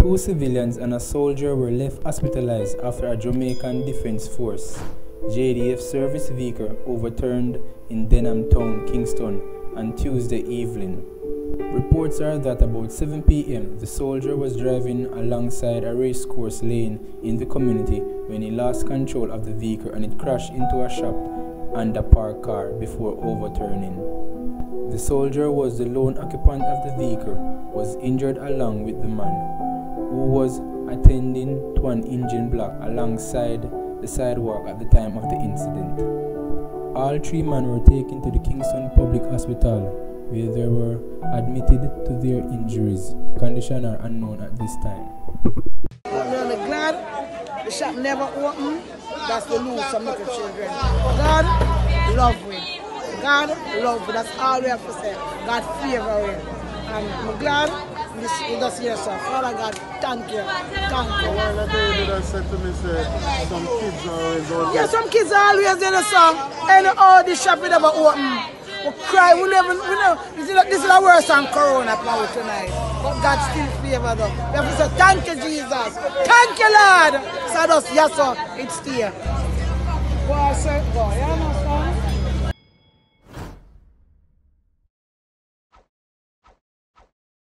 2 civilians and a soldier were left hospitalized after a Jamaican Defence Force JDF service vehicle overturned in Denham Town, Kingston on Tuesday evening. Reports are that about 7 p.m. the soldier was driving alongside a Racecourse Lane in the community when he lost control of the vehicle and it crashed into a shop and a parked car before overturning. The soldier was the lone occupant of the vehicle, was injured along with the man, who was attending to an engine block alongside the sidewalk at the time of the incident. All 3 men were taken to the Kingston Public Hospital, where they were admitted to their injuries. Conditions are unknown at this time. I'm glad the shop never opened. That's the lose some little children. God love we. God love we. That's all we have to say. God favor we. And I'm glad we just hear so. Father God, thank you. Thank you. That said to me, say, some kids are always out there. Yeah, some kids are always in the song. And all the shop never open. We cry, we know. This is the worst than Corona now tonight. But God still favor them. We have to say, thank you, Jesus. Thank you, Lord. So just, yes, sir, it's here. Go, sir, go. You understand?